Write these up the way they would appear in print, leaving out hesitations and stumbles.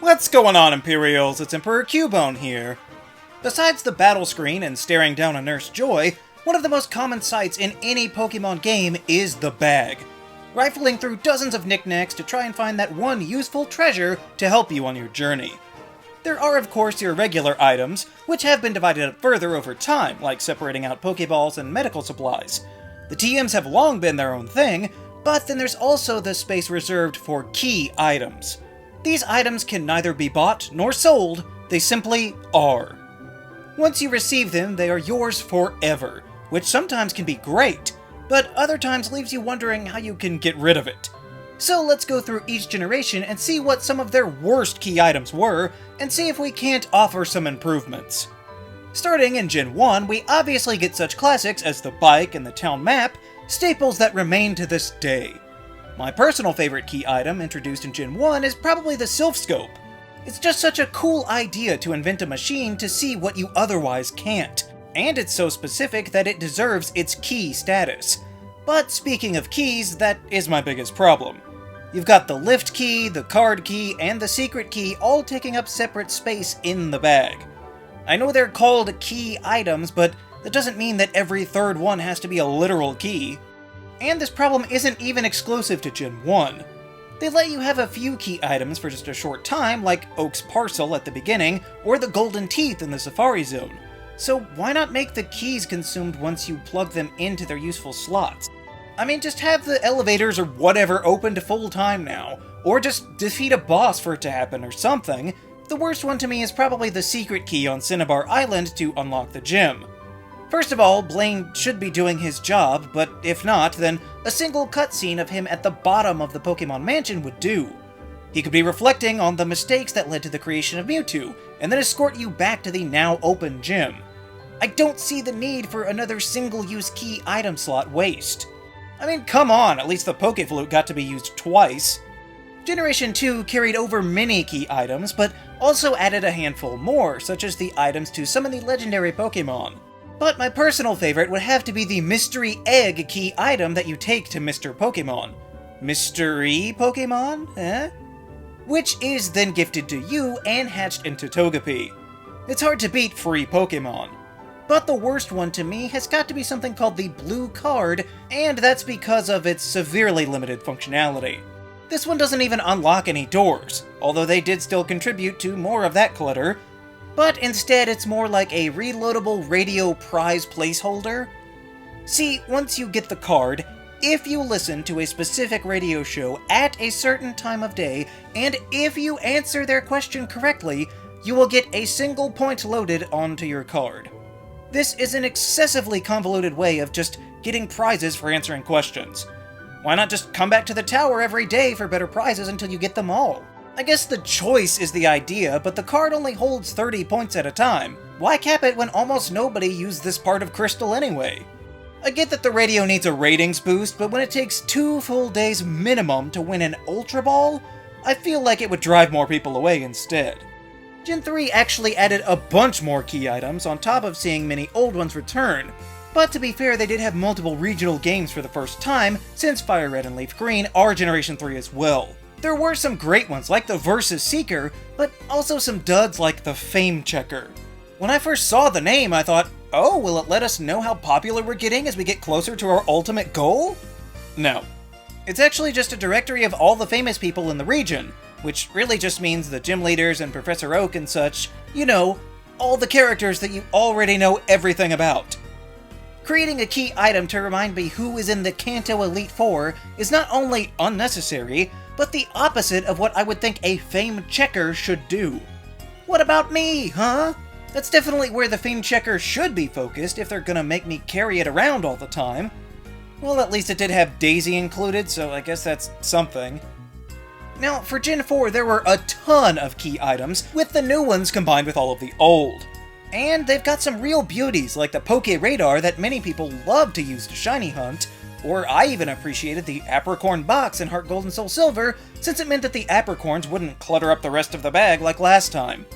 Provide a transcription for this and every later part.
What's going on, Imperials? It's Emperor Cubone here. Besides the battle screen and staring down a Nurse Joy, one of the most common sights in any Pokemon game is the bag. Rifling through dozens of knickknacks to try and find that one useful treasure to help you on your journey. There are, of course, your regular items, which have been divided up further over time, like separating out Pokeballs and medical supplies. The TMs have long been their own thing, but then there's also the space reserved for key items. These items can neither be bought nor sold, they simply are. Once you receive them, they are yours forever, which sometimes can be great, but other times leaves you wondering how you can get rid of it. So let's go through each generation and see what some of their worst key items were, and see if we can't offer some improvements. Starting in Gen 1, we obviously get such classics as the bike and the town map, staples that remain to this day. My personal favorite key item introduced in Gen 1 is probably the Sylph Scope. It's just such a cool idea to invent a machine to see what you otherwise can't, and it's so specific that it deserves its key status. But speaking of keys, that is my biggest problem. You've got the lift key, the card key, and the secret key all taking up separate space in the bag. I know they're called key items, but that doesn't mean that every third one has to be a literal key. And this problem isn't even exclusive to Gen 1. They let you have a few key items for just a short time, like Oak's Parcel at the beginning, or the Golden Teeth in the Safari Zone. So why not make the keys consumed once you plug them into their useful slots? I mean, just have the elevators or whatever open to full time now, or just defeat a boss for it to happen or something. The worst one to me is probably the secret key on Cinnabar Island to unlock the gym. First of all, Blaine should be doing his job, but if not, then a single cutscene of him at the bottom of the Pokemon Mansion would do. He could be reflecting on the mistakes that led to the creation of Mewtwo, and then escort you back to the now open gym. I don't see the need for another single-use key item slot waste. I mean, come on, at least the Pokeflute got to be used twice. Generation 2 carried over many key items, but also added a handful more, such as the items to summon the legendary Pokemon. But my personal favorite would have to be the Mystery Egg key item that you take to Mr. Pokemon. Mystery Pokemon? Eh? Which is then gifted to you and hatched into Togepi. It's hard to beat free Pokemon. But the worst one to me has got to be something called the Blue Card, and that's because of its severely limited functionality. This one doesn't even unlock any doors, although they did still contribute to more of that clutter, but instead it's more like a reloadable radio prize placeholder. See, once you get the card, if you listen to a specific radio show at a certain time of day, and if you answer their question correctly, you will get a single point loaded onto your card. This is an excessively convoluted way of just getting prizes for answering questions. Why not just come back to the tower every day for better prizes until you get them all? I guess the choice is the idea, but the card only holds 30 points at a time. Why cap it when almost nobody used this part of Crystal anyway? I get that the radio needs a ratings boost, but when it takes 2 full days minimum to win an Ultra Ball, I feel like it would drive more people away instead. Gen 3 actually added a bunch more key items on top of seeing many old ones return, but to be fair, they did have multiple regional games for the first time, since Fire Red and Leaf Green are Generation 3 as well. There were some great ones like the Versus Seeker, but also some duds like the Fame Checker. When I first saw the name, I thought, oh, will it let us know how popular we're getting as we get closer to our ultimate goal? No. It's actually just a directory of all the famous people in the region, which really just means the gym leaders and Professor Oak and such, you know, all the characters that you already know everything about. Creating a key item to remind me who is in the Kanto Elite Four is not only unnecessary, but the opposite of what I would think a Fame Checker should do. What about me, huh? That's definitely where the Fame Checker should be focused if they're gonna make me carry it around all the time. Well, at least it did have Daisy included, so I guess that's something. Now, for Gen 4, there were a ton of key items, with the new ones combined with all of the old. And they've got some real beauties, like the Poke Radar that many people love to use to shiny hunt, or I even appreciated the Apricorn box in Heart Gold and Soul Silver, since it meant that the Apricorns wouldn't clutter up the rest of the bag like last time.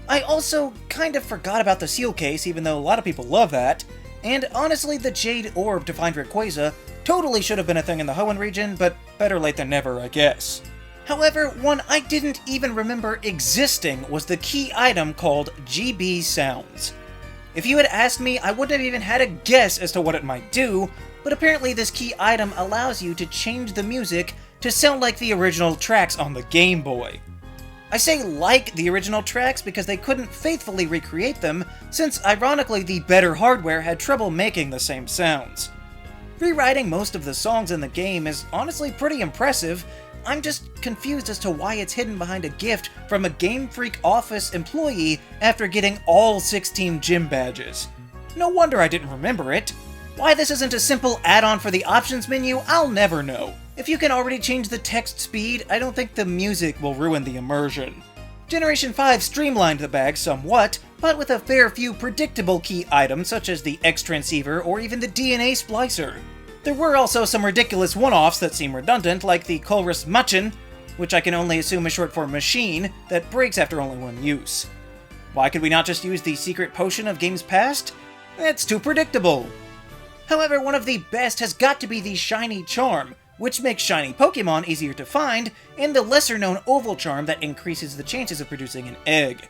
I also kind of forgot about the Seal Case, even though a lot of people love that, and honestly the Jade Orb to find Rayquaza totally should have been a thing in the Hoenn region, but better late than never, I guess. However, one I didn't even remember existing was the key item called GB Sounds. If you had asked me, I wouldn't have even had a guess as to what it might do, but apparently this key item allows you to change the music to sound like the original tracks on the Game Boy. I say like the original tracks because they couldn't faithfully recreate them, since ironically the better hardware had trouble making the same sounds. Rewriting most of the songs in the game is honestly pretty impressive. I'm just confused as to why it's hidden behind a gift from a Game Freak office employee after getting all 16 gym badges. No wonder I didn't remember it. Why this isn't a simple add-on for the options menu, I'll never know. If you can already change the text speed, I don't think the music will ruin the immersion. Generation 5 streamlined the bag somewhat, but with a fair few predictable key items such as the X-Transceiver or even the DNA Splicer. There were also some ridiculous one-offs that seem redundant, like the Colress Machin, which I can only assume is short for machine, that breaks after only one use. Why could we not just use the secret potion of games past? It's too predictable. However, one of the best has got to be the Shiny Charm, which makes shiny Pokémon easier to find, and the lesser-known Oval Charm that increases the chances of producing an egg.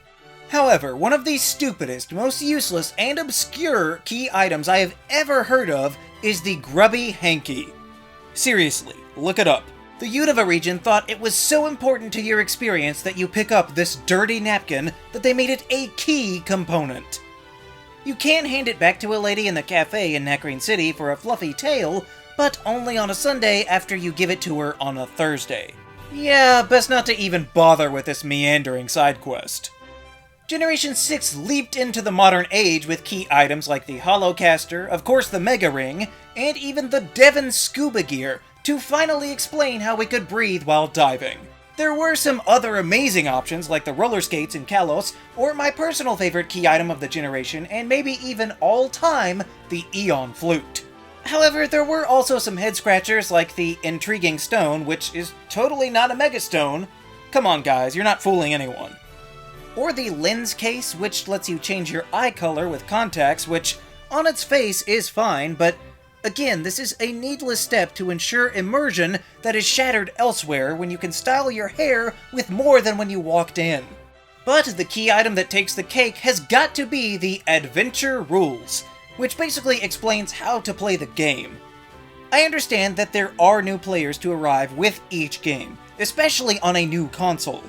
However, one of the stupidest, most useless, and obscure key items I have ever heard of is the Grubby Hanky. Seriously, look it up. The Unova region thought it was so important to your experience that you pick up this dirty napkin that they made it a key component. You can hand it back to a lady in the cafe in Nacrane City for a fluffy tail, but only on a Sunday after you give it to her on a Thursday. Yeah, best not to even bother with this meandering side quest. Generation 6 leaped into the modern age with key items like the Holocaster, of course the Mega Ring, and even the Devon Scuba Gear to finally explain how we could breathe while diving. There were some other amazing options like the roller skates in Kalos, or my personal favorite key item of the generation, and maybe even all time, the Eon Flute. However, there were also some head-scratchers like the Intriguing Stone, which is totally not a Mega Stone. Come on guys, you're not fooling anyone. Or the Lens Case, which lets you change your eye color with contacts, which on its face is fine, but again, this is a needless step to ensure immersion that is shattered elsewhere when you can style your hair with more than when you walked in. But the key item that takes the cake has got to be the Adventure Rules, which basically explains how to play the game. I understand that there are new players to arrive with each game, especially on a new console.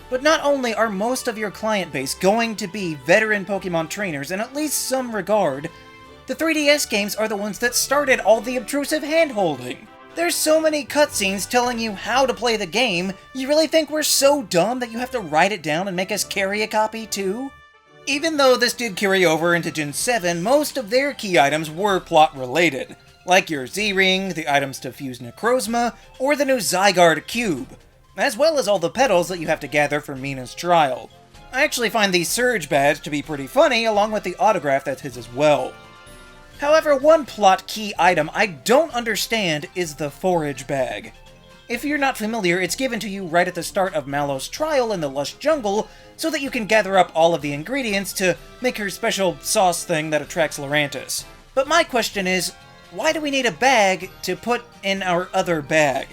But not only are most of your client base going to be veteran Pokémon trainers in at least some regard, the 3DS games are the ones that started all the obtrusive hand-holding. There's so many cutscenes telling you how to play the game, you really think we're so dumb that you have to write it down and make us carry a copy too? Even though this did carry over into Gen 7, most of their key items were plot-related, like your Z-Ring, the items to fuse Necrozma, or the new Zygarde Cube, as well as all the petals that you have to gather for Mina's trial. I actually find the Surge badge to be pretty funny, along with the autograph that's his as well. However, one plot key item I don't understand is the Forage Bag. If you're not familiar, it's given to you right at the start of Mallow's trial in the lush jungle, so that you can gather up all of the ingredients to make her special sauce thing that attracts Lurantis. But my question is, why do we need a bag to put in our other bag?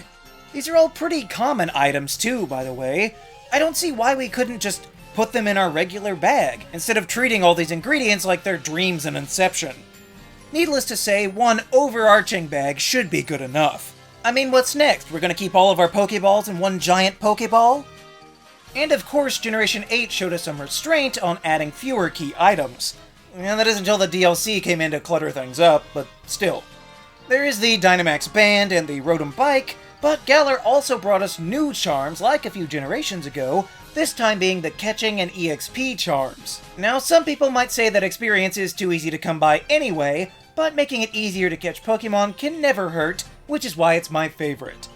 These are all pretty common items too, by the way. I don't see why we couldn't just put them in our regular bag, instead of treating all these ingredients like they're dreams in Inception. Needless to say, one overarching bag should be good enough. I mean, what's next? We're gonna keep all of our Pokeballs in one giant Pokeball? And of course, Generation 8 showed us some restraint on adding fewer key items. And that is until the DLC came in to clutter things up, but still. There is the Dynamax Band and the Rotom Bike, but Galar also brought us new charms like a few generations ago, this time being the Catching and EXP charms. Now, some people might say that experience is too easy to come by anyway, but making it easier to catch Pokemon can never hurt, which is why it's my favorite.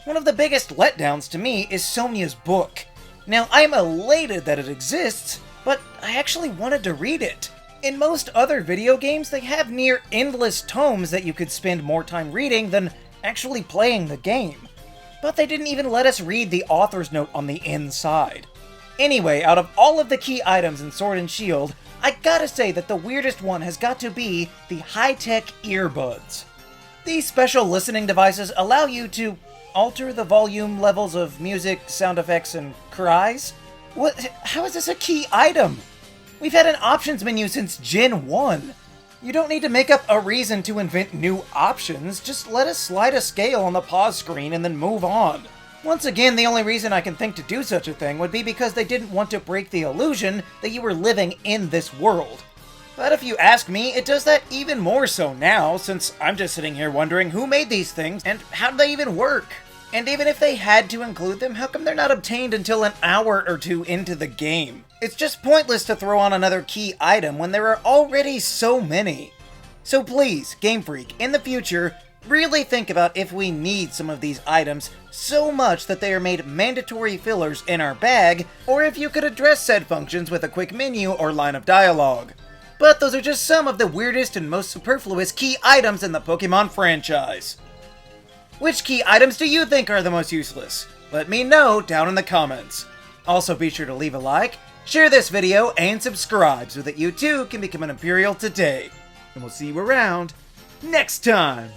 One of the biggest letdowns to me is Sonia's book. Now, I'm elated that it exists, but I actually wanted to read it. In most other video games, they have near endless tomes that you could spend more time reading than actually playing the game. But they didn't even let us read the author's note on the inside. Anyway, out of all of the key items in Sword and Shield, I gotta say that the weirdest one has got to be the high-tech earbuds. These special listening devices allow you to, Alter the volume levels of music, sound effects, and cries? What? How is this a key item? We've had an options menu since Gen 1. You don't need to make up a reason to invent new options, just let us slide a scale on the pause screen and then move on. Once again, the only reason I can think to do such a thing would be because they didn't want to break the illusion that you were living in this world. But if you ask me, it does that even more so now, since I'm just sitting here wondering who made these things and how do they even work? And even if they had to include them, how come they're not obtained until an hour or two into the game? It's just pointless to throw on another key item when there are already so many. So please, Game Freak, in the future, really think about if we need some of these items so much that they are made mandatory fillers in our bag, or if you could address said functions with a quick menu or line of dialogue. But those are just some of the weirdest and most superfluous key items in the Pokémon franchise. Which key items do you think are the most useless? Let me know down in the comments. Also be sure to leave a like, share this video, and subscribe so that you too can become an Imperial today. And we'll see you around next time!